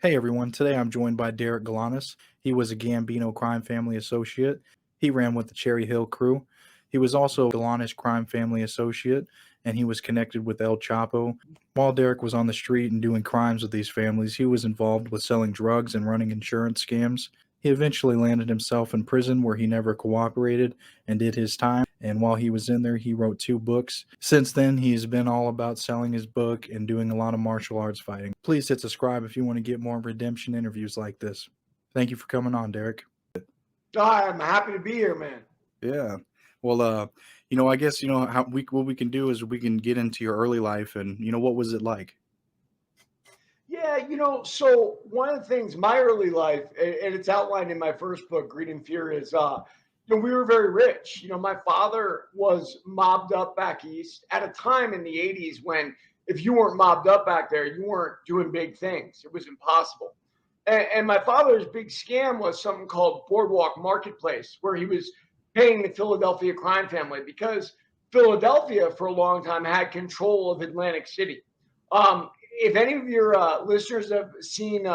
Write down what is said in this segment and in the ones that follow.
Hey everyone, today I'm joined by Derek Galanis. He was a Gambino crime family associate. He ran with the Cherry Hill crew. He was also a Galanis crime family associate, and he was connected with El Chapo. While Derek was on the street and doing crimes with these families, he was involved with selling drugs and running insurance scams. He eventually landed himself in prison where he never cooperated and did his time. And while he was in there, he wrote 2 books. Since then, he's been all about selling his book and doing a lot of martial arts fighting. Please hit subscribe if you want to get more redemption interviews like this. Thank you for coming on, Derek. I'm happy to be here, man. Yeah. Well, I guess how what we can do is we can get into your early life and what was it like? Yeah, so one of the things, my early life, and it's outlined in my first book, Greed and Fear, is, we were very rich. My father was mobbed up back east at a time in the 80s when if you weren't mobbed up back there, you weren't doing big things. It was impossible. And my father's big scam was something called Boardwalk Marketplace, where he was paying the Philadelphia crime family because Philadelphia, for a long time, had control of Atlantic City. If any of your listeners have seen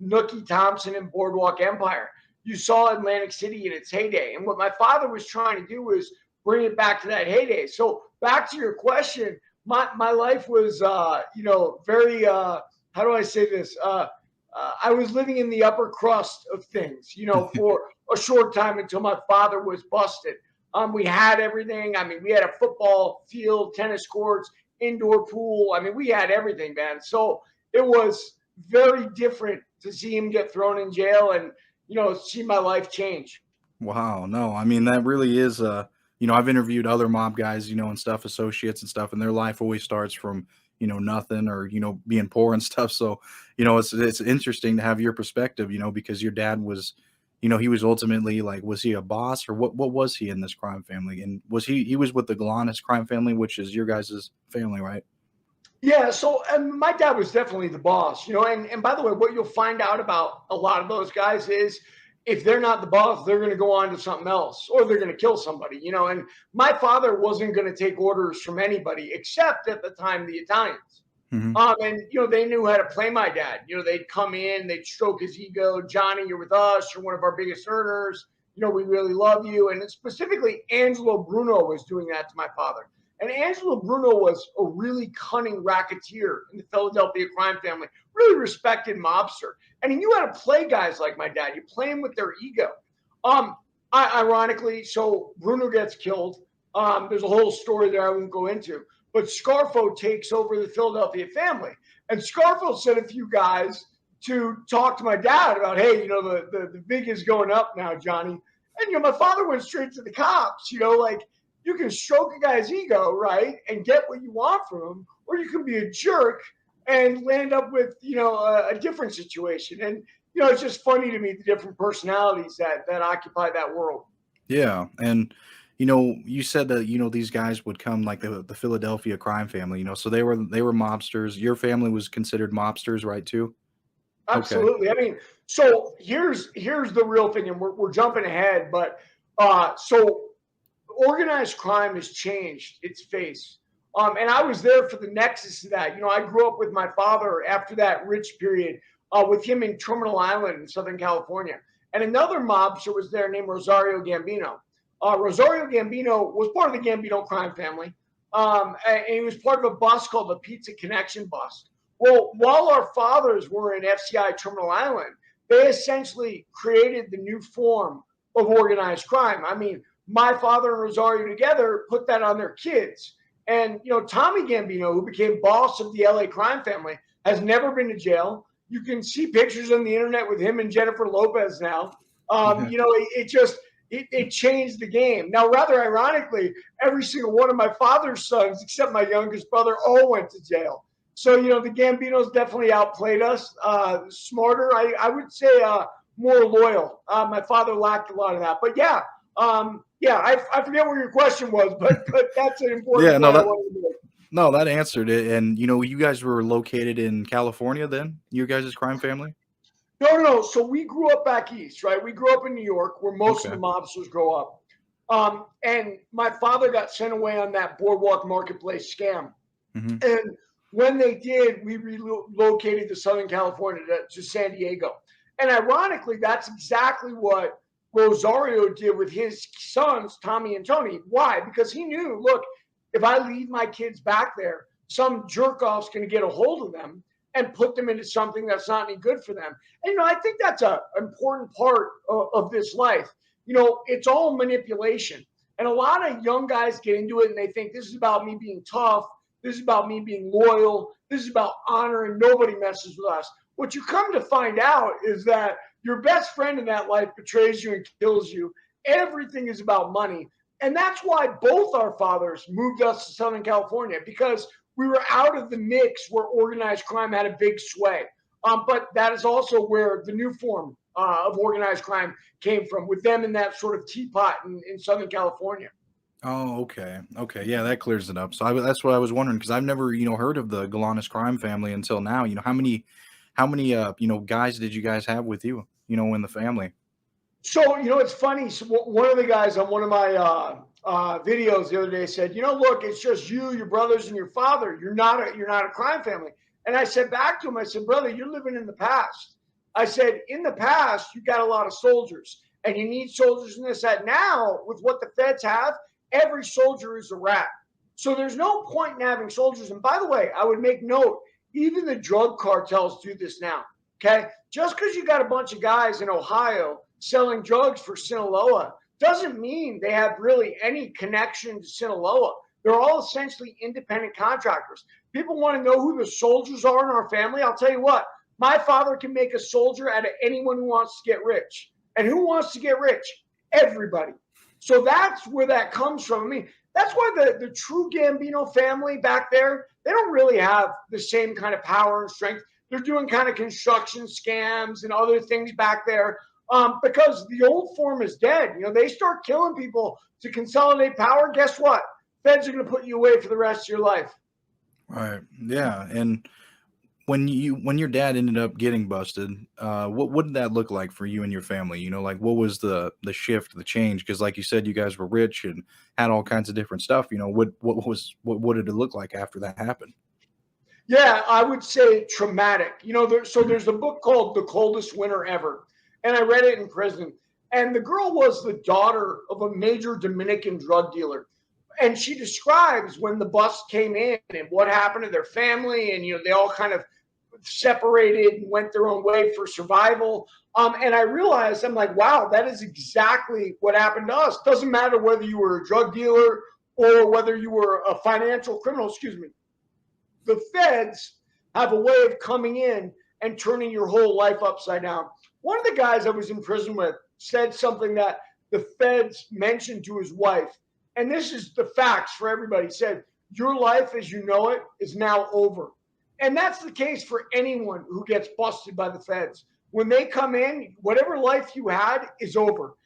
Nookie Thompson and Boardwalk Empire, you saw Atlantic City in its heyday. And what my father was trying to do was bring it back to that heyday. So back to your question, my life was, very, how do I say this? I was living in the upper crust of things, for a short time until my father was busted. We had everything. I mean, we had a football field, tennis courts, indoor pool. I mean, we had everything, man. So it was very different to see him get thrown in jail and, see my life change. Wow, no, I mean that really is I've interviewed other mob guys, and stuff, associates and stuff, and their life always starts from, nothing or, being poor and stuff. So, it's interesting to have your perspective, because your dad was, he was ultimately like, was he a boss or what was he in this crime family? And he was with the Galanis crime family, which is your guys' family, right? Yeah, so my dad was definitely the boss, and by the way, what you'll find out about a lot of those guys is if they're not the boss, they're going to go on to something else or they're going to kill somebody, and my father wasn't going to take orders from anybody except at the time the Italians. Hmm. And they knew how to play my dad. They'd come in, they'd stroke his ego. Johnny, you're with us. You're one of our biggest earners. We really love you. And specifically, Angelo Bruno was doing that to my father. And Angelo Bruno was a really cunning racketeer in the Philadelphia crime family, really respected mobster. And he knew how to play guys like my dad. You play them with their ego. Um, Ironically, so Bruno gets killed. There's a whole story there I won't go into. But Scarfo takes over the Philadelphia family. And Scarfo sent a few guys to talk to my dad about, hey, the big is going up now, Johnny. And, my father went straight to the cops, like you can stroke a guy's ego, right, and get what you want from him, or you can be a jerk and land up with, a different situation. And, it's just funny to me, the different personalities that occupy that world. Yeah. And you said that these guys would come like the Philadelphia crime family, so they were mobsters. Your family was considered mobsters, right, too? Okay. Absolutely. I mean, so here's the real thing, and we're jumping ahead, but so organized crime has changed its face. And I was there for the nexus of that. I grew up with my father after that rich period, with him in Terminal Island in Southern California. And another mobster was there named Rosario Gambino. Rosario Gambino was part of the Gambino crime family. And he was part of a bus called the Pizza Connection bus. Well, while our fathers were in FCI Terminal Island, they essentially created the new form of organized crime. I mean, my father and Rosario together put that on their kids. And, Tommy Gambino, who became boss of the LA crime family, has never been to jail. You can see pictures on the internet with him and Jennifer Lopez now. It changed the game. Now, rather ironically, every single one of my father's sons, except my youngest brother, all went to jail. So, the Gambinos definitely outplayed us. Smarter, I would say, more loyal. My father lacked a lot of that. But yeah, I forget what your question was, but that's an important Yeah, point I wanted to make. no, that answered it. And you guys were located in California then? You guys' crime family? No. So we grew up back east, right? We grew up in New York, where most of Okay. the mobsters grow up. And my father got sent away on that Boardwalk Marketplace scam. Hmm. And When they did, we relocated to Southern California to San Diego. And ironically, that's exactly what Rosario did with his sons, Tommy and Tony. Why? Because he knew, look, if I leave my kids back there, some jerk off's going to get a hold of them and put them into something that's not any good for them. And, I think that's an important part of this life. It's all manipulation. And a lot of young guys get into it and they think this is about me being tough. This is about me being loyal. This is about honor, and nobody messes with us. What you come to find out is that your best friend in that life betrays you and kills you. Everything is about money. And that's why both our fathers moved us to Southern California, because we were out of the mix where organized crime had a big sway. But that is also where the new form of organized crime came from, with them in that sort of teapot in Southern California. Oh, okay. Okay. Yeah, that clears it up. So that's what I was wondering, because I've never, heard of the Galanis crime family until now. How many, guys did you guys have with you, in the family? So, it's funny. So one of the guys on one of my videos the other day said, look, it's just you, your brothers, and your father. You're not a crime family. And I said back to him, I said, brother, you're living in the past. I said, in the past, you got a lot of soldiers, and you need soldiers in this, that. Now, with what the feds have, every soldier is a rat. So there's no point in having soldiers. And by the way, I would make note, even the drug cartels do this now. Okay. Just because you got a bunch of guys in Ohio selling drugs for Sinaloa doesn't mean they have really any connection to Sinaloa. They're all essentially independent contractors. People want to know who the soldiers are in our family. I'll tell you what, my father can make a soldier out of anyone who wants to get rich. And who wants to get rich? Everybody. So that's where that comes from. I mean, that's why the true Gambino family back there, they don't really have the same kind of power and strength. They're doing kind of construction scams and other things back there, because the old form is dead. They start killing people to consolidate power. Guess what? Feds are going to put you away for the rest of your life. Right. Yeah. And when your dad ended up getting busted, what did that look like for you and your family? Like, what was the shift, the change? Because like you said, you guys were rich and had all kinds of different stuff. What did it look like after that happened? Yeah, I would say traumatic. There's a book called The Coldest Winter Ever, and I read it in prison. And the girl was the daughter of a major Dominican drug dealer. And she describes when the bus came in and what happened to their family. And, they all kind of separated and went their own way for survival. And I realized, I'm like, wow, that is exactly what happened to us. Doesn't matter whether you were a drug dealer or whether you were a financial criminal, excuse me. The feds have a way of coming in and turning your whole life upside down. One of the guys I was in prison with said something that the feds mentioned to his wife, and this is the facts for everybody. He said, your life as you know it is now over. And that's the case for anyone who gets busted by the feds. When they come in, whatever life you had is over.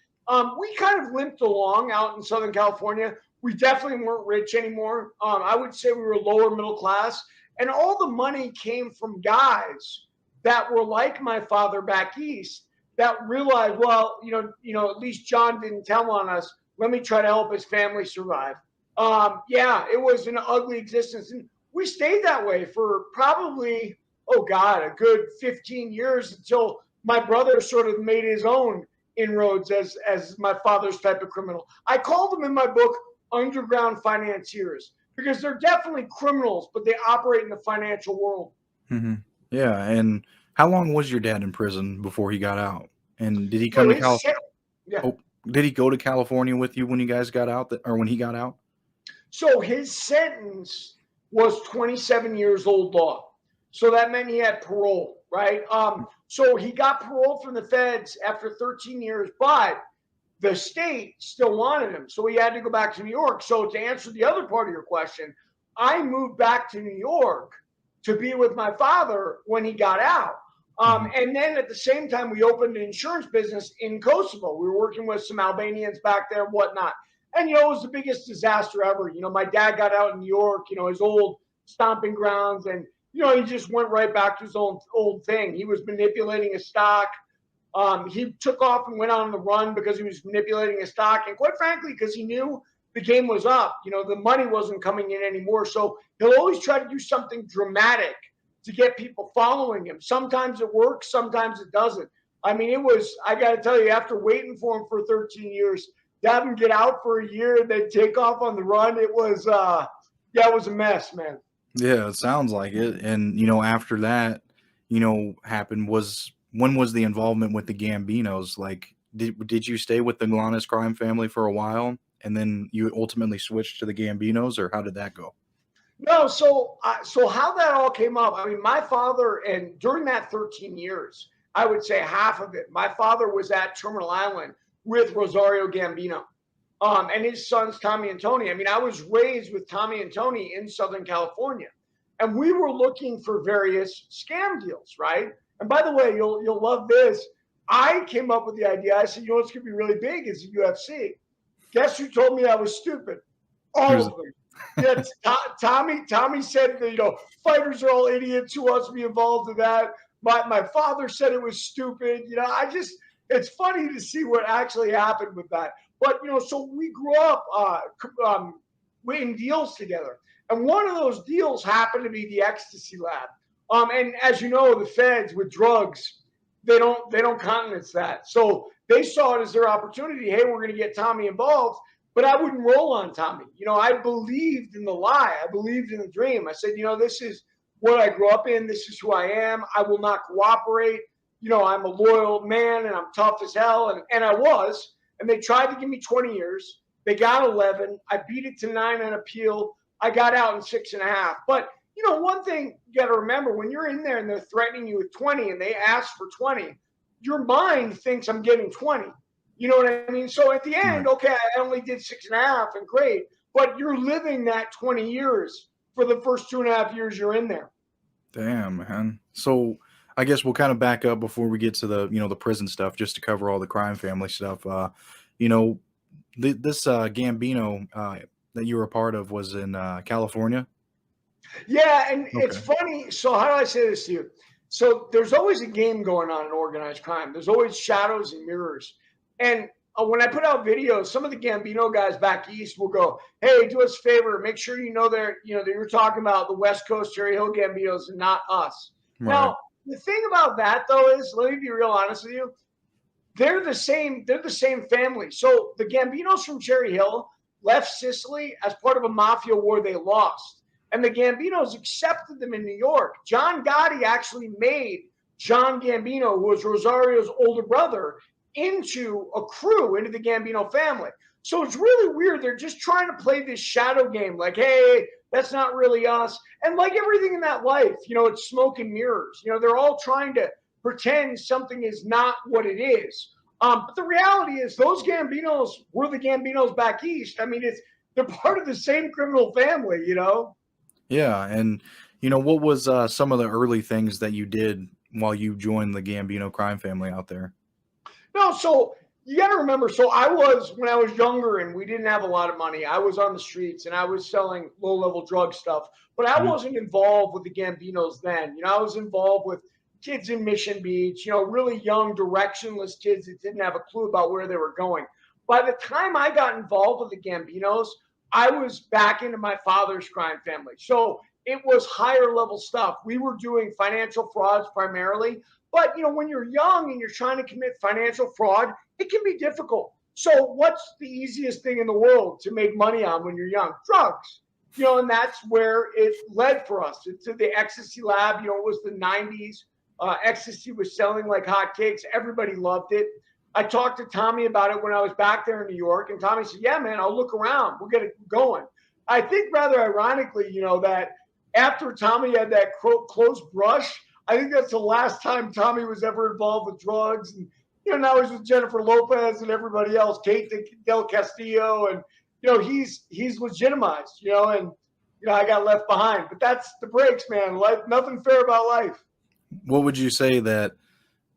We kind of limped along out in Southern California. We definitely weren't rich anymore. I would say we were lower middle class. And all the money came from guys that were like my father back east that realized, well, at least John didn't tell on us. Let me try to help his family survive. Yeah, it was an ugly existence. And we stayed that way for probably, oh God, a good 15 years until my brother sort of made his own inroads as my father's type of criminal. I call them in my book underground financiers because they're definitely criminals, but they operate in the financial world. Mm-hmm. Yeah. And how long was your dad in prison before he got out? And did he come So to California? yeah. Oh, did he go to California with you when you guys got out, or when he got out? So his sentence was 27 years old law. So that meant he had parole, right? So he got parole from the feds after 13 years, but the state still wanted him. So he had to go back to New York. So to answer the other part of your question, I moved back to New York to be with my father when he got out. And then at the same time, we opened an insurance business in Kosovo. We were working with some Albanians back there, whatnot. And, it was the biggest disaster ever. My dad got out in New York, his old stomping grounds. And, he just went right back to his own old thing. He was manipulating his stock. He took off and went on the run because he was manipulating his stock. And quite frankly, because he knew the game was up. You know, the money wasn't coming in anymore. So he'll always try to do something dramatic to get people following him. Sometimes it works, sometimes it doesn't. I mean, it was, I got to tell you, after waiting for him for 13 years, to have him get out for a year and then take off on the run, it was, yeah, it was a mess, man. Yeah, it sounds like it. And after that, happened was when was the involvement with the Gambinos? Like, did you stay with the Galanis crime family for a while, and then you ultimately switched to the Gambinos, or how did that go? No, so how that all came up. I mean, my father, and during that 13 years, I would say half of it, my father was at Terminal Island with Rosario Gambino, and his sons Tommy and Tony. I mean, I was raised with Tommy and Tony in Southern California, and we were looking for various scam deals, right? And by the way, you'll love this. I came up with the idea. I said, you know what's going to be really big is the UFC. Guess who told me I was stupid? All Who's of them. Yes, Tommy said that, fighters are all idiots. Who wants to be involved in that? My father said it was stupid. It's funny to see what actually happened with that. But so we grew up in deals together, and one of those deals happened to be the ecstasy lab. And as you know, the feds with drugs, they don't countenance that. So they saw it as their opportunity. Hey, we're going to get Tommy involved. But I wouldn't roll on Tommy. I believed in the lie. I believed in the dream. I said, this is what I grew up in. This is who I am. I will not cooperate. I'm a loyal man and I'm tough as hell. And I was. And they tried to give me 20 years. They got 11. I beat it to 9 on appeal. I got out in 6.5. But, one thing you got to remember, when you're in there and they're threatening you with 20 and they ask for 20, your mind thinks I'm getting 20. You know what I mean? So at the end, okay, I only did 6.5 and great, but you're living that 20 years for the first 2.5 years you're in there. Damn, man. So I guess we'll kind of back up before we get to the prison stuff, just to cover all the crime family stuff. This Gambino that you were a part of was in California. Yeah, and Okay. it's funny. So how do I say this to you? So there's always a game going on in organized crime. There's always shadows and mirrors. And when I put out videos, some of the Gambino guys back east will go, "Hey, do us a favor. Make sure that you're talking about the West Coast Cherry Hill Gambinos and not us." Right. Now, the thing about that though is, let me be real honest with you, they're the same. They're the same family. So the Gambinos from Cherry Hill left Sicily as part of a mafia war they lost, and the Gambinos accepted them in New York. John Gotti actually made John Gambino, who was Rosario's older brother, into the Gambino family. So it's really weird. They're just trying to play this shadow game, like, hey, that's not really us. And like everything in that life, it's smoke and mirrors. They're all trying to pretend something is not what it is. But the reality is those Gambinos were the Gambinos back east. I mean, they're part of the same criminal family, Yeah, and what was some of the early things that you did while you joined the Gambino crime family out there? No, so you got to remember. So when I was younger and we didn't have a lot of money, I was on the streets and I was selling low-level drug stuff. But I wasn't involved with the Gambinos then. I was involved with kids in Mission Beach, really young, directionless kids that didn't have a clue about where they were going. By the time I got involved with the Gambinos, I was back into my father's crime family. So it was higher level stuff. We were doing financial frauds primarily. But when you're young and you're trying to commit financial fraud, it can be difficult. So what's the easiest thing in the world to make money on when you're young? Drugs. And that's where it led for us to the ecstasy lab. It was the 90s. Ecstasy was selling like hotcakes. Everybody loved it. I talked to Tommy about it when I was back there in New York, and Tommy said, "Yeah, man, I'll look around. We'll get it going." I think rather ironically, that after Tommy had that close brush, I think that's the last time Tommy was ever involved with drugs. And, now he's with Jennifer Lopez and everybody else, Kate Del Castillo. And, he's legitimized, and, I got left behind. But that's the breaks, man. Life, nothing fair about life. What would you say that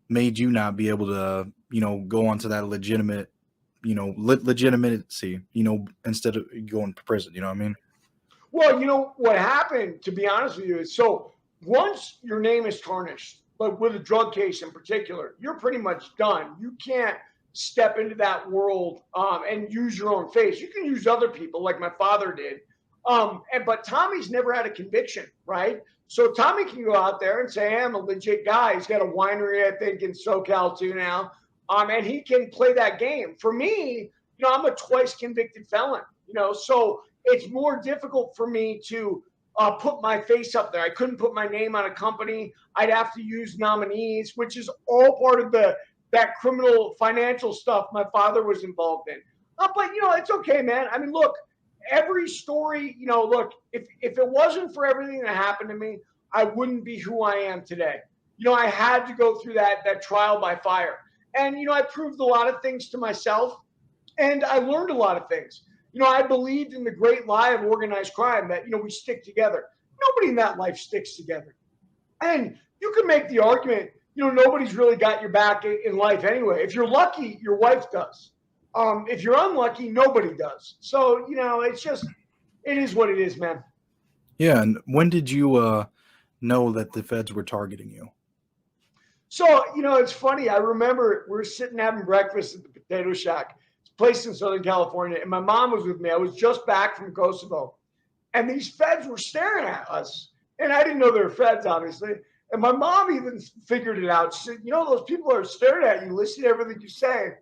made you not be able to, go onto that legitimate, legitimacy, instead of going to prison? You know what I mean? Well, what happened, to be honest with you, is so once your name is tarnished, like with a drug case in particular, you're pretty much done. You can't step into that world and use your own face. You can use other people like my father did. But Tommy's never had a conviction, right? So Tommy can go out there and say, hey, I'm a legit guy. He's got a winery, I think, in SoCal too now. And he can play that game. For me, I'm a twice convicted felon, so it's more difficult for me to put my face up there. I couldn't put my name on a company. I'd have to use nominees, which is all part of that criminal financial stuff my father was involved in. But, it's okay, man. I mean, look, every story, look, if it wasn't for everything that happened to me, I wouldn't be who I am today. I had to go through that trial by fire. And, I proved a lot of things to myself, and I learned a lot of things. I believed in the great lie of organized crime that, we stick together. Nobody in that life sticks together. And you can make the argument, nobody's really got your back in life anyway. If you're lucky, your wife does. If you're unlucky, nobody does. So, it is what it is, man. Yeah. And when did you know that the feds were targeting you? So, it's funny. I remember we're sitting having breakfast at the Potato Shack. It's a place in Southern California. And my mom was with me. I was just back from Kosovo. And these feds were staring at us. And I didn't know they were feds, obviously. And my mom even figured it out. She said, those people are staring at you, listening to everything you say.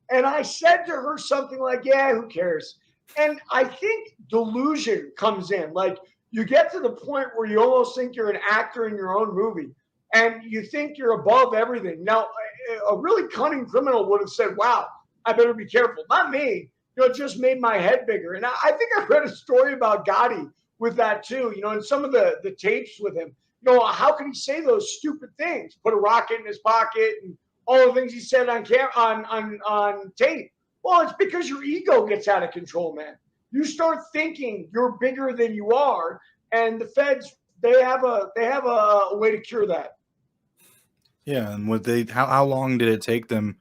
And I said to her something like, yeah, who cares? And I think delusion comes in. Like, you get to the point where you almost think you're an actor in your own movie. And you think you're above everything. Now, a really cunning criminal would have said, wow, I better be careful. Not me. It just made my head bigger. And I think I read a story about Gotti with that too, and some of the tapes with him. How can he say those stupid things? Put a rocket in his pocket and all the things he said on tape. Well, it's because your ego gets out of control, man. You start thinking you're bigger than you are, and the feds, they have a way to cure that. Yeah, and how long did it take them?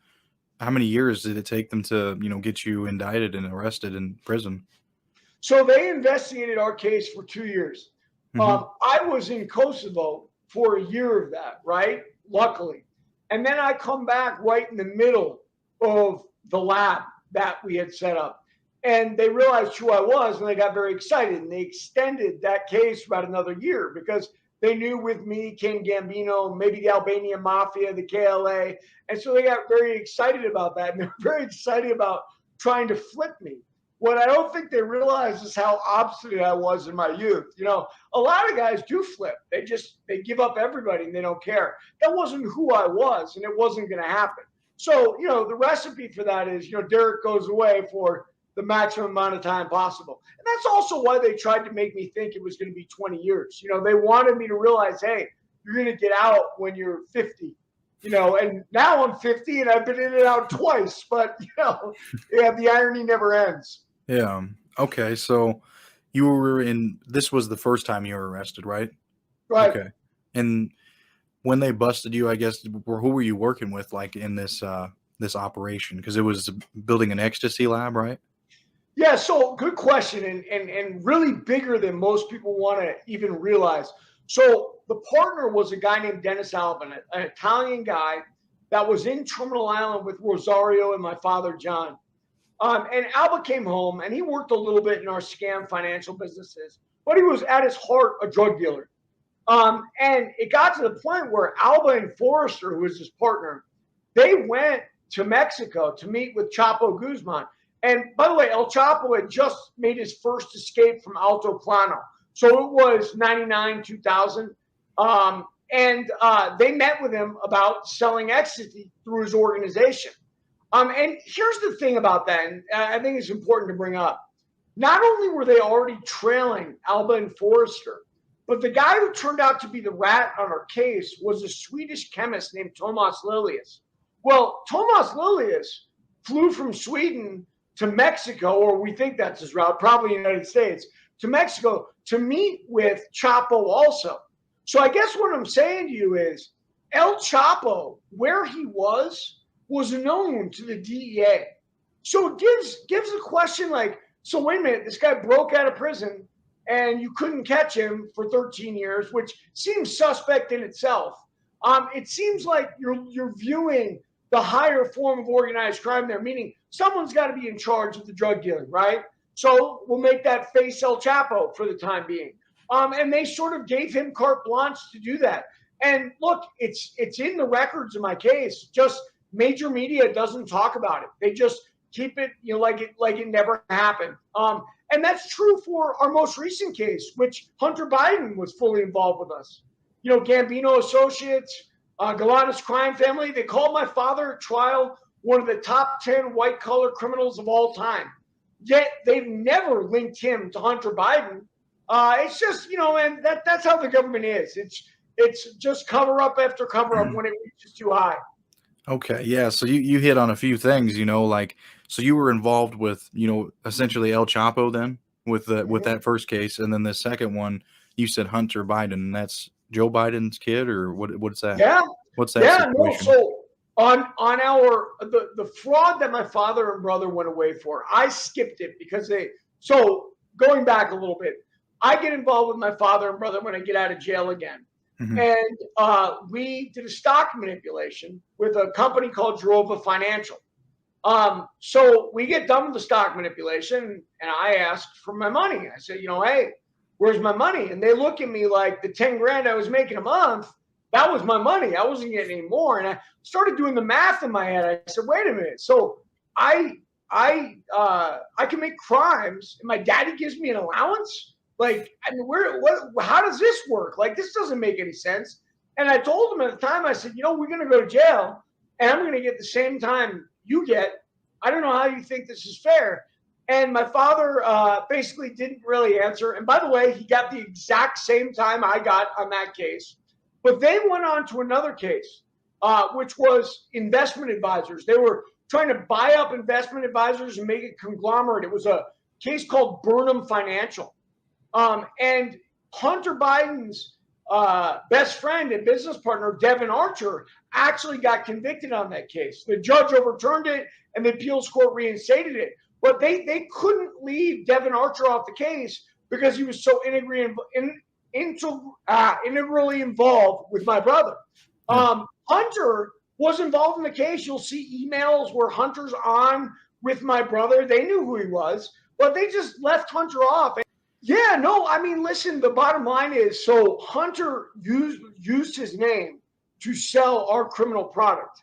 How many years did it take them to, get you indicted and arrested in prison? So they investigated our case for 2 years. Mm-hmm. I was in Kosovo for a year of that, right? Luckily. And then I come back right in the middle of the lab that we had set up. And they realized who I was, and they got very excited. And they extended that case for about another year because they knew with me came Gambino, maybe the Albanian mafia, the KLA. And so they got very excited about that. And they're very excited about trying to flip me. What I don't think they realize is how obstinate I was in my youth. A lot of guys do flip. They give up everybody and they don't care. That wasn't who I was, and it wasn't going to happen. So, the recipe for that is, Derek goes away for the maximum amount of time possible. And that's also why they tried to make me think it was going to be 20 years. They wanted me to realize, hey, you're going to get out when you're 50. And now I'm 50 and I've been in and out twice. But, the irony never ends. Yeah. Okay. So this was the first time you were arrested, right? Right. Okay. And when they busted you, I guess, who were you working with, like, in this operation? Because it was building an ecstasy lab, right? Yeah, so good question, and really bigger than most people want to even realize. So the partner was a guy named Dennis Alban, an Italian guy that was in Terminal Island with Rosario and my father, John. And Alba came home, and he worked a little bit in our scam financial businesses, but he was at his heart a drug dealer. And it got to the point where Alba and Forrester, who was his partner, they went to Mexico to meet with Chapo Guzman. And by the way, El Chapo had just made his first escape from Alto Plano. So it was 99, 2000. And they met with him about selling ecstasy through his organization. And here's the thing about that, and I think it's important to bring up. Not only were they already trailing Alba and Forrester, but the guy who turned out to be the rat on our case was a Swedish chemist named Tomas Lilius. Well, Tomas Lilius flew from Sweden to Mexico, or we think that's his route, probably the United States, to Mexico to meet with Chapo also. So I guess what I'm saying to you is El Chapo, where he was known to the DEA. So it gives a question like, so wait a minute, this guy broke out of prison and you couldn't catch him for 13 years, which seems suspect in itself. It seems like you're viewing the higher form of organized crime there, meaning someone's got to be in charge of the drug dealing, right? So we'll make that face El Chapo for the time being. And they sort of gave him carte blanche to do that. And look, it's in the records of my case. Just major media doesn't talk about it. They just keep it, like it never happened. And that's true for our most recent case, which Hunter Biden was fully involved with us. Gambino Associates, Galanis Crime Family. They called my father at trial one of the top 10 white-collar criminals of all time. Yet they've never linked him to Hunter Biden. It's just, and that's how the government is. It's just cover up after cover up when it reaches too high. Okay, yeah. So you hit on a few things, so you were involved with, essentially El Chapo then with that first case, and then the second one you said Hunter Biden, and that's Joe Biden's kid, or what's that? Yeah. What's that Yeah, situation? no. So on the fraud that my father and brother went away for, I skipped it because so going back a little bit, I get involved with my father and brother when I get out of jail again. Mhm. And we did a stock manipulation with a company called Drova Financial. So we get done with the stock manipulation, and I asked for my money. I said, hey, where's my money? And they look at me like the 10 grand I was making a month, that was my money. I wasn't getting any more. And I started doing the math in my head. I said, wait a minute. So I can make crimes, and my daddy gives me an allowance? Like, I mean, how does this work? Like, this doesn't make any sense. And I told him at the time, I said, we're going to go to jail, and I'm going to get the same time you get. I don't know how you think this is fair. And my father basically didn't really answer. And by the way, he got the exact same time I got on that case. But they went on to another case, which was investment advisors. They were trying to buy up investment advisors and make it conglomerate. It was a case called Burnham Financial. And Hunter Biden's best friend and business partner, Devin Archer, actually got convicted on that case. The judge overturned it, and the appeals court reinstated it. But they couldn't leave Devin Archer off the case because he was so integrally involved with my brother. Hunter was involved in the case. You'll see emails where Hunter's on with my brother. They knew who he was, but they just left Hunter off. Yeah, no, I mean, listen, the bottom line is, so Hunter used his name to sell our criminal product.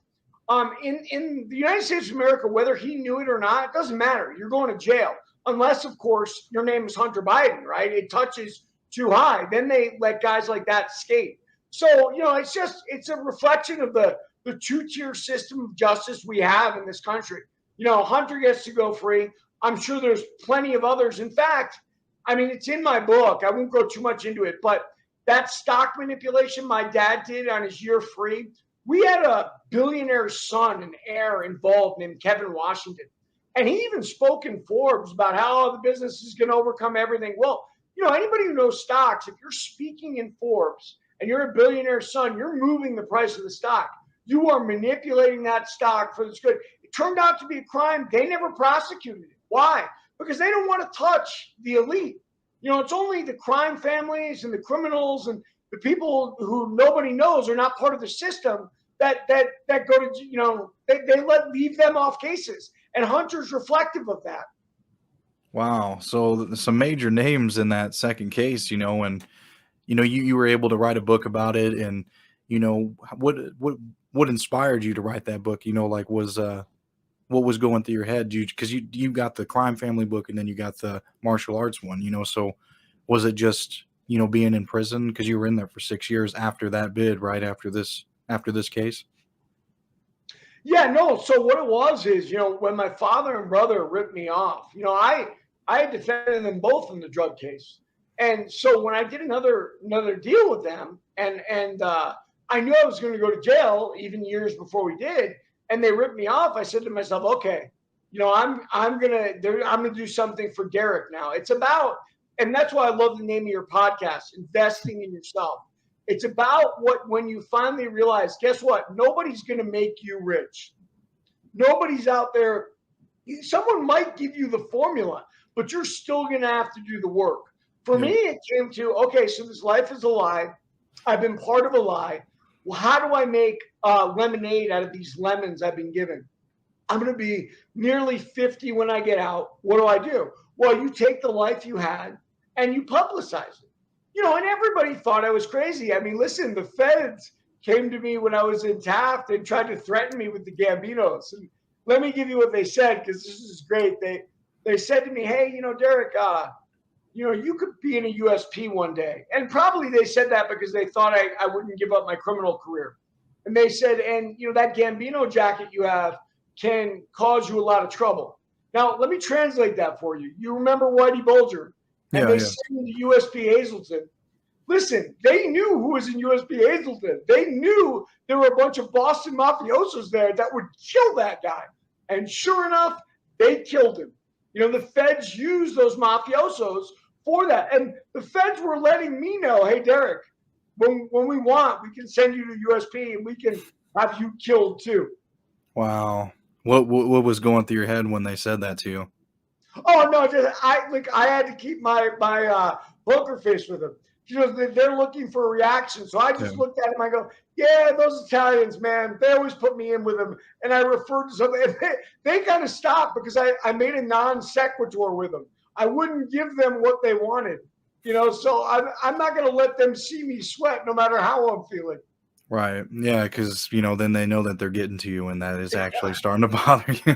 In the United States of America, whether he knew it or not, it doesn't matter. You're going to jail. Unless, of course, your name is Hunter Biden, right? It touches too high. Then they let guys like that escape. So, it's a reflection of the two-tier system of justice we have in this country. Hunter gets to go free. I'm sure there's plenty of others. In fact, I mean, it's in my book. I won't go too much into it, but that stock manipulation my dad did on his year free, we had a billionaire son and heir involved named Kevin Washington. And he even spoke in Forbes about how the business is going to overcome everything. Well, anybody who knows stocks, if you're speaking in Forbes and you're a billionaire son, you're moving the price of the stock. You are manipulating that stock for this good. It turned out to be a crime. They never prosecuted it. Why? Because they don't want to touch the elite. It's only the crime families and the criminals and the people who nobody knows are not part of the system that go to, they leave them off cases. And Hunter's reflective of that. Wow. So some major names in that second case, and you were able to write a book about it, and what inspired you to write that book? What was going through your head? Because you got the crime family book, and then you got the martial arts one. So was it just being in prison because you were in there for 6 years after that bid, right after this case? Yeah, no. So what it was is, when my father and brother ripped me off, I had defended them both in the drug case. And so when I did another deal with them, and I knew I was going to go to jail even years before we did, and they ripped me off, I said to myself, okay, I'm gonna do something for Derek now. It's about, and that's why I love the name of your podcast, Investing in Yourself. It's about when you finally realize, guess what? Nobody's going to make you rich. Nobody's out there. Someone might give you the formula, but you're still going to have to do the work. For me, it came to, okay, so this life is a lie. I've been part of a lie. well, how do I make lemonade out of these lemons I've been given? I'm going to be nearly 50 when I get out. What do? Well, you take the life you had and you publicize it. And everybody thought I was crazy. I mean, listen, the feds came to me when I was in Taft and tried to threaten me with the Gambinos. And let me give you what they said, because this is great. They said to me, hey, Derek, you could be in a USP one day. And probably they said that because they thought I wouldn't give up my criminal career. And they said, and that Gambino jacket you have can cause you a lot of trouble. Now, let me translate that for you. You remember Whitey Bulger, and Yeah, they yeah. sent him to USP Hazleton. Listen, they knew who was in USP Hazleton. They knew there were a bunch of Boston mafiosos there that would kill that guy. And sure enough, they killed him. The feds used those mafiosos for that. And the feds were letting me know, hey, Derek, when we want, we can send you to USP and we can have you killed too. Wow. What was going through your head when they said that to you? Oh no, I had to keep my poker face with them. They're looking for a reaction, so I Yeah. just looked at him. I go, yeah, those Italians, man, they always put me in with them. And I referred to something. They kind of stopped because I made a non sequitur with them. I wouldn't give them what they wanted, So I'm not going to let them see me sweat, no matter how I'm feeling. Right. Yeah, because then they know that they're getting to you, and that is actually starting to bother you.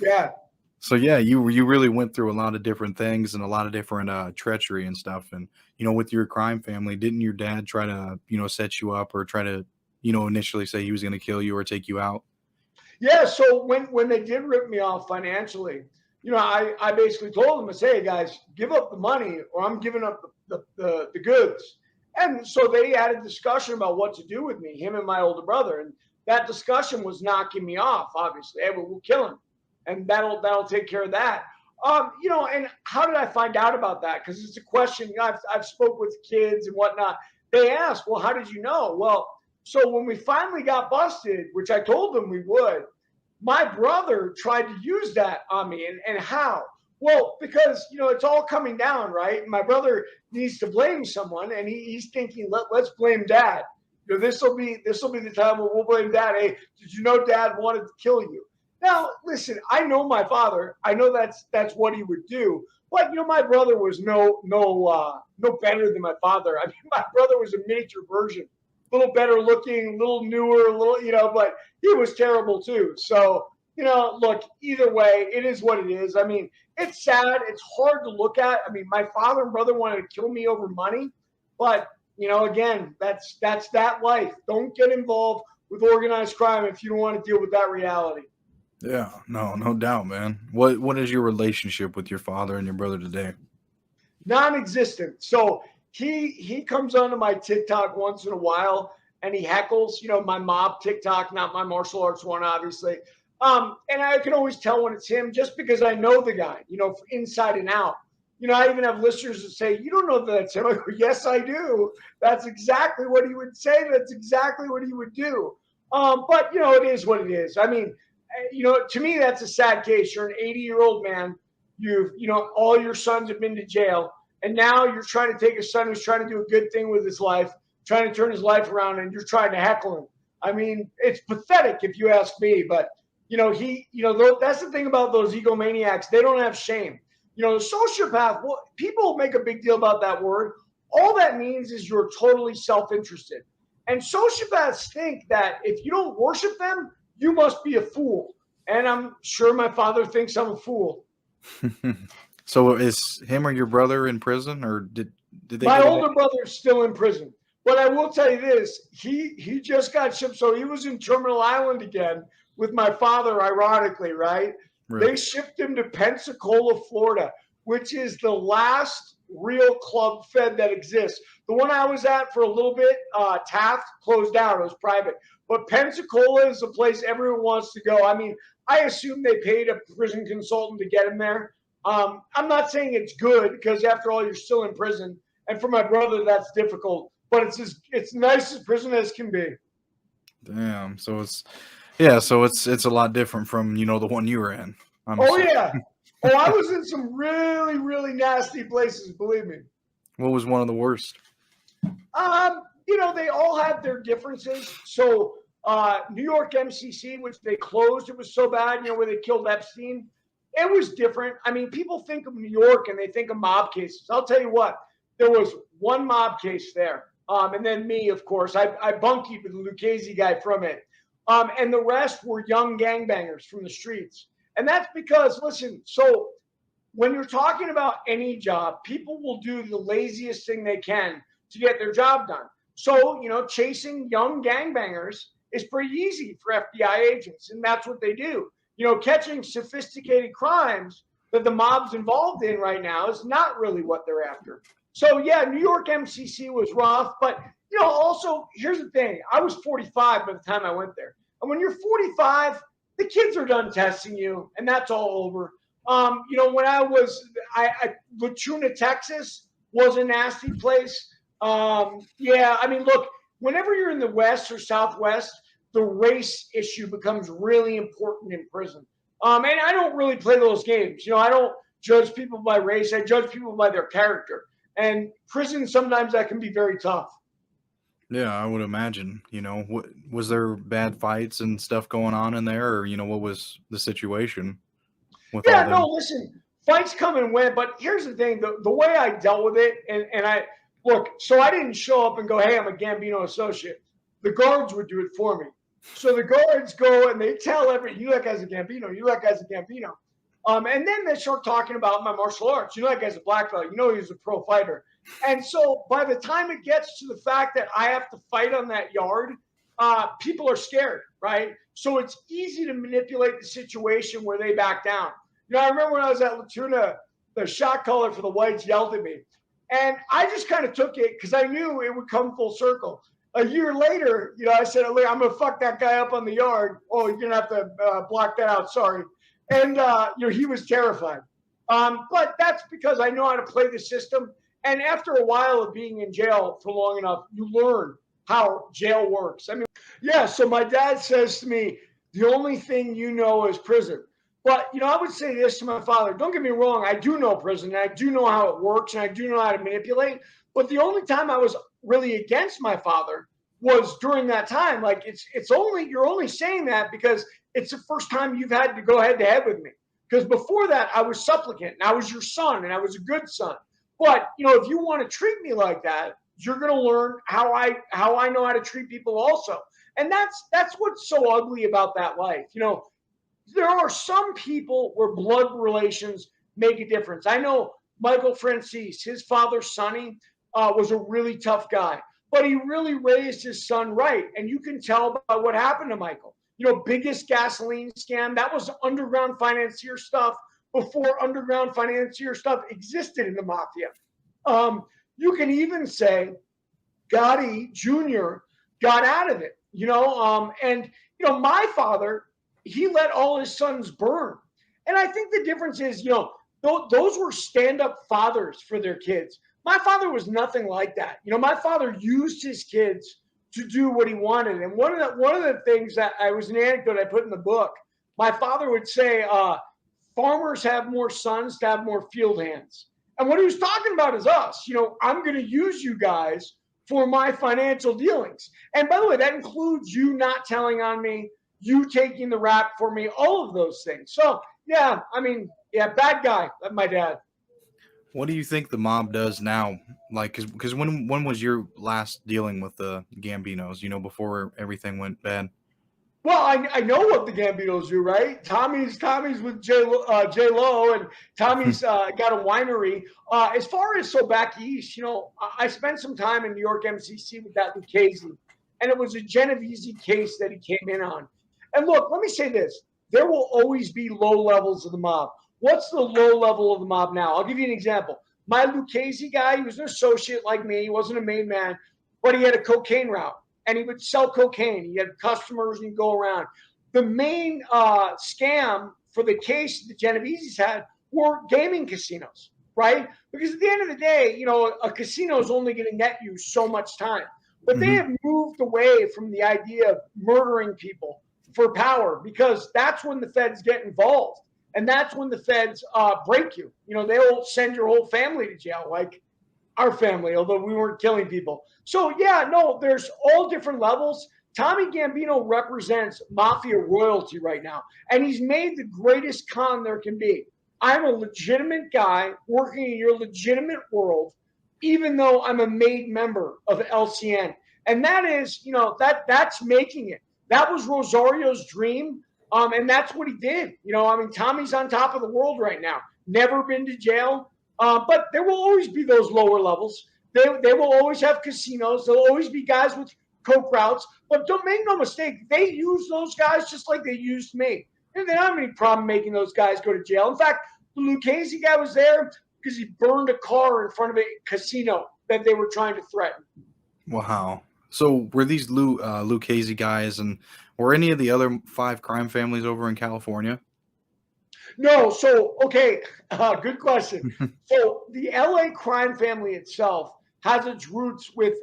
Yeah. So yeah, you really went through a lot of different things and a lot of different treachery and stuff. And with your crime family, didn't your dad try to set you up or try to initially say he was going to kill you or take you out? Yeah, so when they did rip me off financially, I basically told them, I say, hey guys, give up the money or I'm giving up the goods. And so they had a discussion about what to do with me, him and my older brother. And that discussion was knocking me off, obviously. Hey, we'll kill him. And that'll take care of that. And how did I find out about that? Because it's a question I've spoke with kids and whatnot. They ask, well, how did you know? Well, so when we finally got busted, which I told them we would, my brother tried to use that on me. And how? Well, because it's all coming down, right? My brother needs to blame someone, and he's thinking, let's blame dad. This will be the time where we'll blame dad. Hey, did you know dad wanted to kill you? Now, listen, I know my father. I know that's what he would do. But my brother was no better than my father. I mean, my brother was a miniature version, a little better looking, a little newer, a little, but he was terrible too. So, look, either way, it is what it is. I mean, it's sad. It's hard to look at. I mean, my father and brother wanted to kill me over money, but again, that's that life. Don't get involved with organized crime if you don't want to deal with that reality. Yeah, no doubt, man. What is your relationship with your father and your brother today? Non-existent. So he comes onto my TikTok once in a while and he heckles, my mob TikTok, not my martial arts one, obviously. And I can always tell when it's him just because I know the guy, inside and out. I even have listeners that say, you don't know that that's him. I go, yes, I do. That's exactly what he would say. That's exactly what he would do. But, it is what it is. I mean, to me, that's a sad case. You're an 80-year-old man. All your sons have been to jail. And now you're trying to take a son who's trying to do a good thing with his life, trying to turn his life around, and you're trying to heckle him. I mean, it's pathetic if you ask me, but that's the thing about those egomaniacs. They don't have shame. Sociopath, well, people make a big deal about that word. All that means is you're totally self-interested. And sociopaths think that if you don't worship them, you must be a fool. And I'm sure my father thinks I'm a fool. So is him or your brother in prison, or did they My get older it? brother is still in prison. But I will tell you this, he just got shipped. So he was in Terminal Island again with my father, ironically, right? They Really? shipped him to Pensacola, Florida, which is the last real club fed that exists. The one I was at for a little bit, Taft, closed down. It was private. But Pensacola is the place everyone wants to go. I mean, I assume they paid a prison consultant to get him there. I'm not saying it's good because after all, you're still in prison. And for my brother, that's difficult. But it's nice as prison as can be. Damn. So it's a lot different from the one you were in. I'm Oh assuming. yeah. Oh, I was in some really, really nasty places, believe me. What was one of the worst? they all have their differences. So New York MCC, which they closed, it was so bad, where they killed Epstein. It was different. I mean, people think of New York and they think of mob cases. I'll tell you what, there was one mob case there. And then me, of course, I bunkied with the Lucchese guy from it. And the rest were young gangbangers from the streets. And that's because, listen, so when you're talking about any job, people will do the laziest thing they can to get their job done. So, chasing young gangbangers is pretty easy for FBI agents, and that's what they do. Catching sophisticated crimes that the mob's involved in right now is not really what they're after. So, yeah, New York MCC was rough, but, also, here's the thing. I was 45 by the time I went there. And when you're 45, the kids are done testing you, and that's all over. When Lachuna, Texas was a nasty place. Look, whenever you're in the West or Southwest, the race issue becomes really important in prison. And I don't really play those games. I don't judge people by race. I judge people by their character. And prison, sometimes that can be very tough. Yeah, I would imagine. Was there bad fights and stuff going on in there, or what was the situation with all Yeah, them? no, listen, fights come and went, but here's the thing, the way I dealt with it, and I look, so I didn't show up and go, hey, I'm a Gambino associate. The guards would do it for me. So the guards go and they tell you that guy's a Gambino, you that guy's a Gambino. And then they start talking about my martial arts. That guy's a black belt. He's a pro fighter. And so by the time it gets to the fact that I have to fight on that yard, people are scared, right? So it's easy to manipulate the situation where they back down. I remember when I was at Latuna, the shot caller for the Whites yelled at me. And I just kind of took it because I knew it would come full circle. A year later, I said, I'm going to fuck that guy up on the yard. Oh, you're going to have to block that out. Sorry. And, he was terrified. But that's because I know how to play the system. And after a while of being in jail for long enough, you learn how jail works. I mean, yeah, so my dad says to me, the only thing you know is prison. But, I would say this to my father. Don't get me wrong. I do know prison, and I do know how it works, and I do know how to manipulate. But the only time I was really against my father was during that time. Like, you're only saying that because it's the first time you've had to go head to head with me. Because before that, I was supplicant, and I was your son, and I was a good son. But, if you want to treat me like that, you're going to learn how I know how to treat people also. And that's what's so ugly about that life. There are some people where blood relations make a difference. I know Michael Franzese, his father, Sonny, was a really tough guy, but he really raised his son right. And you can tell by what happened to Michael. Biggest gasoline scam, that was underground financier stuff before underground financier stuff existed in the mafia. You can even say Gotti Jr. got out of it, my father, he let all his sons burn. And I think the difference is, those were stand-up fathers for their kids. My father was nothing like that. My father used his kids to do what he wanted. And one of the things that was an anecdote I put in the book, my father would say, farmers have more sons to have more field hands. And what he was talking about is us. I'm going to use you guys for my financial dealings. And by the way, that includes you not telling on me, you taking the rap for me, all of those things. So, yeah, bad guy, my dad. What do you think the mob does now? Like, because when was your last dealing with the Gambinos? Before everything went bad. Well, I know what the Gambinos do, right? Tommy's with J Lo, and Tommy's got a winery. As far as back east, I spent some time in New York MCC with that Lucchese, and it was a Genovese case that he came in on. And look, let me say this: there will always be low levels of the mob. What's the low level of the mob now? I'll give you an example. My Lucchese guy, he was an associate like me. He wasn't a main man, but he had a cocaine route. And he would sell cocaine. He had customers and he'd go around. The main scam for the case the Genoveses had were gaming casinos, right? Because at the end of the day, a casino is only going to net you so much time. But they have moved away from the idea of murdering people for power because that's when the feds get involved. And that's when the feds break you. They'll send your whole family to jail. Like, our family, although we weren't killing people. So yeah, no, there's all different levels. Tommy Gambino represents mafia royalty right now, and he's made the greatest con there can be. I'm a legitimate guy working in your legitimate world, even though I'm a made member of LCN. And that is, that's making it. That was Rosario's dream. And that's what he did. I mean, Tommy's on top of the world right now. Never been to jail. But there will always be those lower levels. They will always have casinos. There'll always be guys with coke routes. But don't make no mistake, they use those guys just like they used me. And they don't have any problem making those guys go to jail. In fact, the Lucchese guy was there because he burned a car in front of a casino that they were trying to threaten. Wow. So were these Lucchese guys, and were any of the other 5 crime families over in California? No, so okay, good question. So the LA crime family itself has its roots with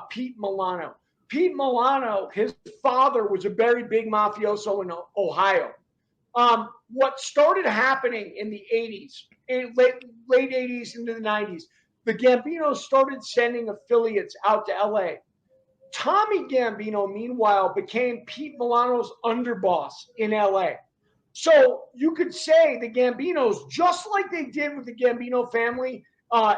Pete Milano. Pete Milano, his father was a very big mafioso in Ohio. What started happening in the 80s, late 80s into the 90s, the Gambinos started sending affiliates out to LA. Tommy Gambino, meanwhile, became Pete Milano's underboss in LA. So you could say the Gambinos, just like they did with the Gambino family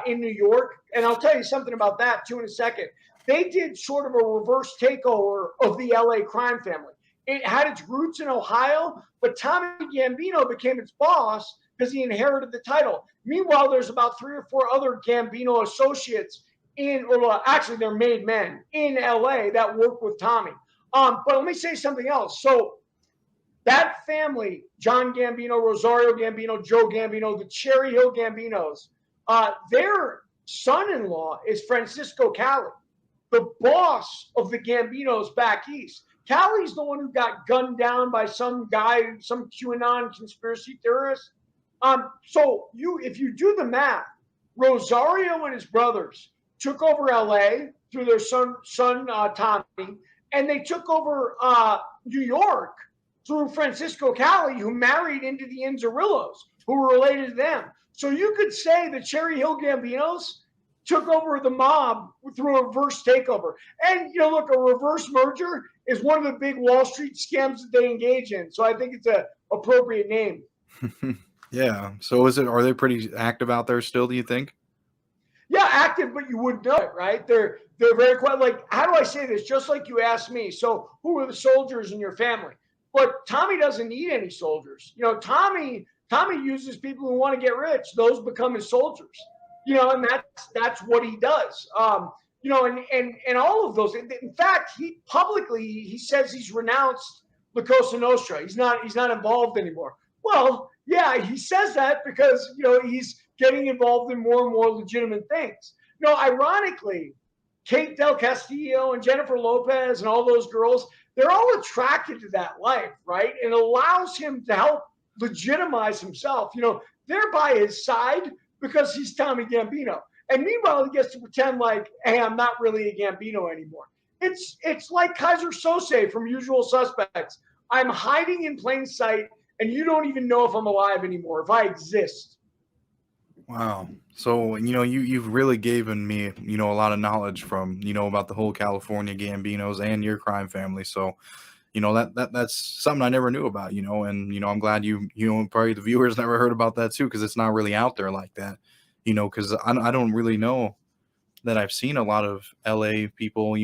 in New York, and I'll tell you something about that too in a second. They did sort of a reverse takeover of the LA crime family. It had its roots in Ohio, but Tommy Gambino became its boss because he inherited the title. Meanwhile, there's about 3 or 4 other Gambino associates actually they're made men in LA that work with Tommy. But let me say something else. So that family, John Gambino, Rosario Gambino, Joe Gambino, the Cherry Hill Gambinos, their son-in-law is Francisco Cali, the boss of the Gambinos back east. Cali's the one who got gunned down by some guy, some QAnon conspiracy theorist. So if you do the math, Rosario and his brothers took over LA through their son Tommy, and they took over New York through Francisco Cali, who married into the Inzarillos, who were related to them. So you could say the Cherry Hill Gambinos took over the mob through a reverse takeover. And, look, a reverse merger is one of the big Wall Street scams that they engage in. So I think it's an appropriate name. Yeah. So are they pretty active out there still, do you think? Yeah, active, but you wouldn't know it, right? They're very quiet. Like, how do I say this? Just like you asked me. So who are the soldiers in your family? But Tommy doesn't need any soldiers. Tommy uses people who want to get rich. Those become his soldiers. And that's what he does. And all of those. In fact, he publicly says he's renounced La Cosa Nostra. He's not involved anymore. Well, yeah, he says that because he's getting involved in more and more legitimate things. Ironically, Kate Del Castillo and Jennifer Lopez and all those girls, they're all attracted to that life, right? And it allows him to help legitimize himself. They're by his side because he's Tommy Gambino. And meanwhile, he gets to pretend like, hey, I'm not really a Gambino anymore. It's like Kaiser Sose from Usual Suspects. I'm hiding in plain sight, and you don't even know if I'm alive anymore, if I exist. Wow. So, you've really given me, a lot of knowledge from, about the whole California Gambinos and your crime family. So, that's something I never knew about, and, I'm glad probably the viewers never heard about that too, because it's not really out there like that, because I don't really know that I've seen a lot of LA people,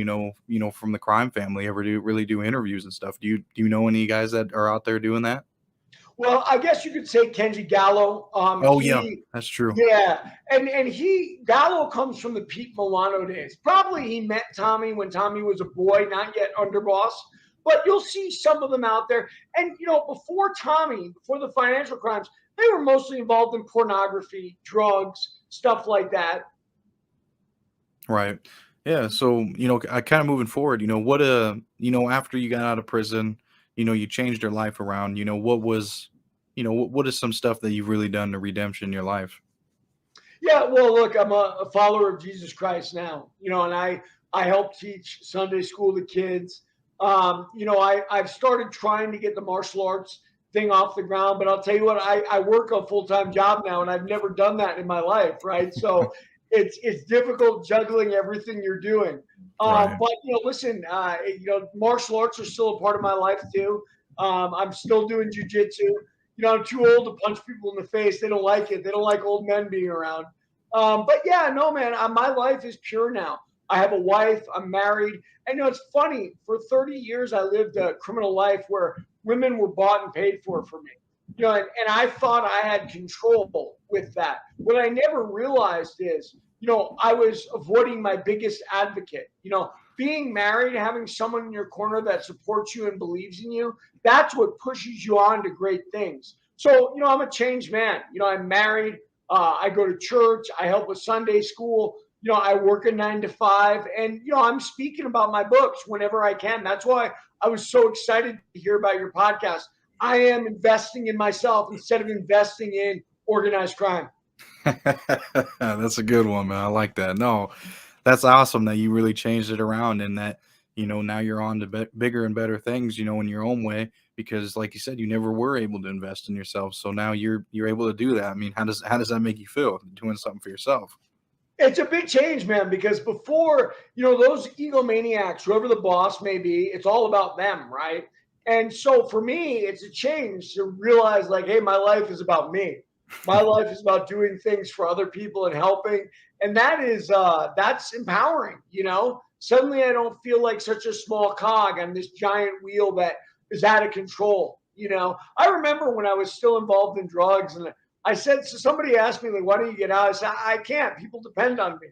from the crime family ever really do interviews and stuff. Do you know any guys that are out there doing that? Well, I guess you could say Kenji Gallo. Yeah, that's true. Yeah, and Gallo comes from the Pete Milano days. Probably he met Tommy when Tommy was a boy, not yet underboss. But you'll see some of them out there. And before the financial crimes, they were mostly involved in pornography, drugs, stuff like that. Right. Yeah. So I kind of moving forward. What after you got out of prison, you changed your life around. What was, what is some stuff that you've really done to redemption in your life? Yeah, well, look, I'm a follower of Jesus Christ now, and I help teach Sunday school to kids. I've started trying to get the martial arts thing off the ground, but I'll tell you what, I work a full-time job now, and I've never done that in my life, right? So it's difficult juggling everything you're doing. Right. But listen, martial arts are still a part of my life too. I'm still doing jujitsu. I'm too old to punch people in the face. They don't like it. They don't like old men being around. But yeah, no, man, my life is pure now. I have a wife. I'm married. And it's funny. For 30 years, I lived a criminal life where women were bought and paid for me. And I thought I had control with that. What I never realized is, I was avoiding my biggest advocate. Being married, having someone in your corner that supports you and believes in you, that's what pushes you on to great things. So, I'm a changed man. I'm married. I go to church. I help with Sunday school. I work a 9 to 5, and I'm speaking about my books whenever I can. That's why I was so excited to hear about your podcast. I am investing in myself instead of investing in organized crime. That's a good one, man. I like that. No, that's awesome that you really changed it around and that, now you're on to bigger and better things, in your own way, because like you said, you never were able to invest in yourself. So now you're able to do that. I mean, how does that make you feel doing something for yourself? It's a big change, man, because before, those egomaniacs, whoever the boss may be, it's all about them, right? And so for me, it's a change to realize, like, hey, my life is about me. My life is about doing things for other people and helping. And that's empowering, Suddenly I don't feel like such a small cog on this giant wheel that is out of control. I remember when I was still involved in drugs and I said, so somebody asked me, like, why don't you get out? I said, I can't. People depend on me.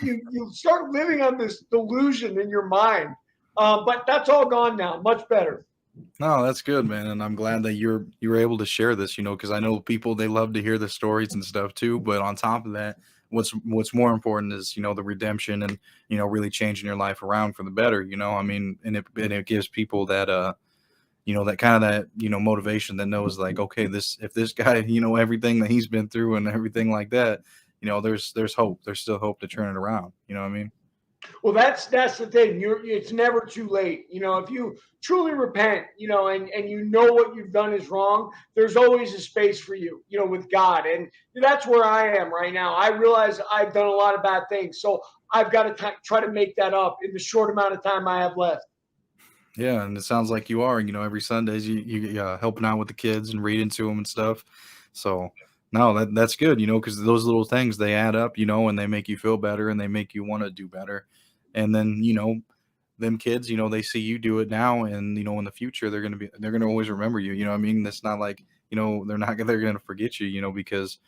You start living on this delusion in your mind. But that's all gone now. Much better. No, that's good, man, and I'm glad that you're able to share this, because I know people they love to hear the stories and stuff too. But on top of that, what's more important is the redemption and really changing your life around for the better. I mean, and it gives people that that kind of that motivation that knows like, okay, if this guy everything that he's been through and everything like that, there's hope. There's still hope to turn it around. You know what I mean? Well, that's the thing. It's never too late. If you truly repent, and what you've done is wrong, there's always a space for you, with God. And that's where I am right now. I realize I've done a lot of bad things, so I've got to try to make that up in the short amount of time I have left. Yeah, and it sounds like you are. Every Sundays you helping out with the kids and reading to them and stuff. So no, that's good. Because those little things they add up. And they make you feel better and they make you want to do better. And then them kids, they see you do it now, and in the future they're gonna always remember you. You know what I mean? It's not like they're gonna forget you. Because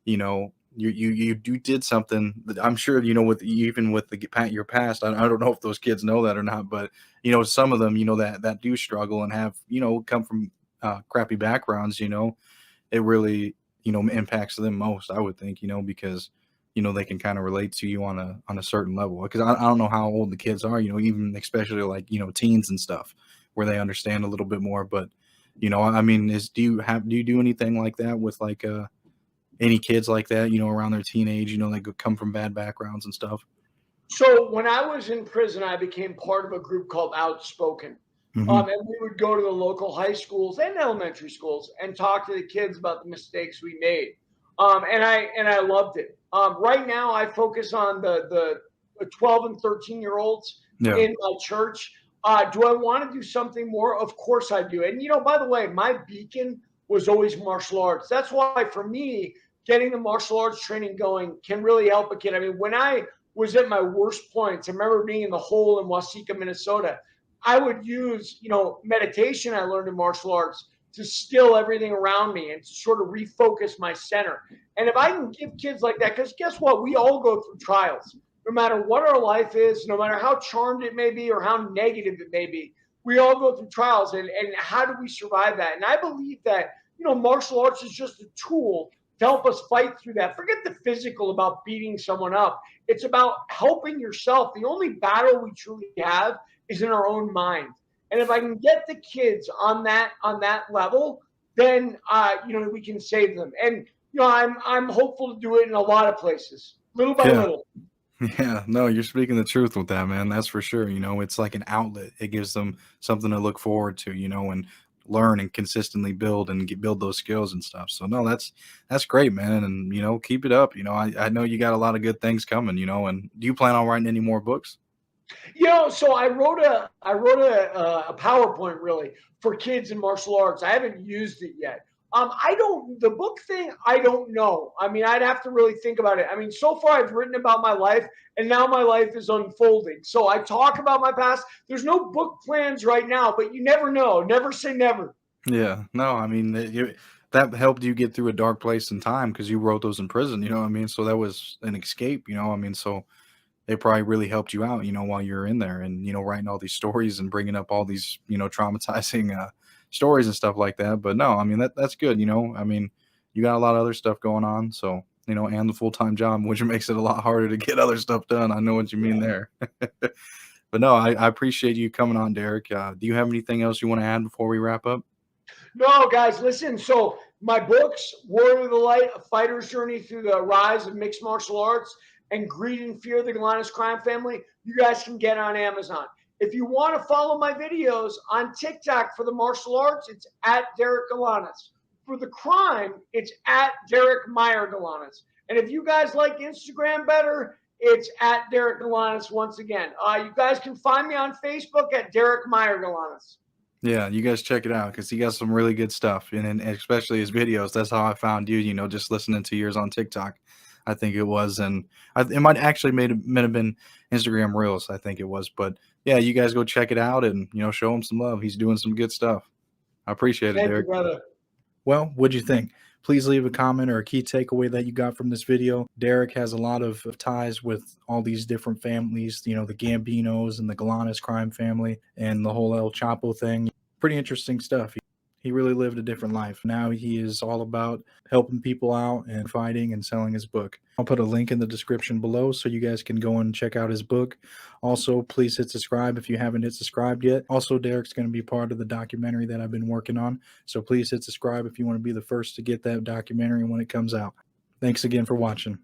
you did something that I'm sure with even with your past. I don't know if those kids know that or not, but some of them that do struggle and have come from crappy backgrounds. It really impacts them most. I would think because they can kind of relate to you on a certain level, because I don't know how old the kids are. Even especially like teens and stuff where they understand a little bit more. But I mean, do you do anything like that with like any kids like that, around their teenage, they could come from bad backgrounds and stuff? So when I was in prison, I became part of a group called Outspoken. Hmm. And we would go to the local high schools and elementary schools and talk to the kids about the mistakes we made. And I loved it. Right now, I focus on the 12 and 13-year-olds Yeah. in my church. Do I want to do something more? Of course I do. And by the way, my beacon was always martial arts. That's why for me, getting the martial arts training going can really help a kid. I mean, when I was at my worst points, I remember being in the hole in Waseca, Minnesota. I would use, meditation I learned in martial arts to still everything around me and to sort of refocus my center. And if I can give kids like that, because guess what? We all go through trials, no matter what our life is, no matter how charmed it may be or how negative it may be. We all go through trials, and how do we survive that? And I believe that, martial arts is just a tool to help us fight through that. Forget the physical about beating someone up. It's about helping yourself. The only battle we truly have is in our own mind. And if I can get the kids on that level, then we can save them. And I'm hopeful to do it in a lot of places, little by Yeah. little. Yeah, no, you're speaking the truth with that, man. That's for sure. It's like an outlet. It gives them something to look forward to, and learn and consistently build and build those skills and stuff. So no, that's great, man. And keep it up. I know you got a lot of good things coming. And do you plan on writing any more books? So I wrote a PowerPoint really for kids in martial arts. I haven't used it yet. The book thing, I don't know. I mean, I'd have to really think about it. I mean, so far I've written about my life, and now my life is unfolding. So I talk about my past. There's no book plans right now, but you never know. Never say never. Yeah, no, I mean that helped you get through a dark place in time because you wrote those in prison. You know what I mean? So that was an escape. I mean, so it probably really helped you out, while you're in there and, writing all these stories and bringing up all these, traumatizing stories and stuff like that. But no, I mean, that's good. I mean, you got a lot of other stuff going on. So, and the full-time job, which makes it a lot harder to get other stuff done. I know what you mean there. But no, I appreciate you coming on, Derek. Do you have anything else you want to add before we wrap up? No, guys, listen. So my books, Warrior of the Light, A Fighter's Journey Through the Rise of Mixed Martial Arts, and Greed and Fear, The Galanis Crime Family, you guys can get on Amazon. If you want to follow my videos on TikTok for the martial arts, it's at Derek Galanis. For the crime, it's at Derek Meyer Galanis. And if you guys like Instagram better, it's at Derek Galanis once again. You guys can find me on Facebook at Derek Meyer Galanis. Yeah, you guys check it out because he got some really good stuff, and especially his videos. That's how I found you. Just listening to yours on TikTok, I think it was, and it might actually might have been Instagram Reels. I think it was, but yeah, you guys go check it out and show him some love. He's doing some good stuff. I appreciate it, Thank you, Derek. brother. Well, what'd you think? Please leave a comment or a key takeaway that you got from this video. Derek has a lot of ties with all these different families, the Gambinos and the Galanis crime family and the whole El Chapo thing. Pretty interesting stuff. He really lived a different life. Now he is all about helping people out and fighting and selling his book. I'll put a link in the description below so you guys can go and check out his book. Also, please hit subscribe if you haven't hit subscribed yet. Also, Derek's going to be part of the documentary that I've been working on. So please hit subscribe if you want to be the first to get that documentary when it comes out. Thanks again for watching.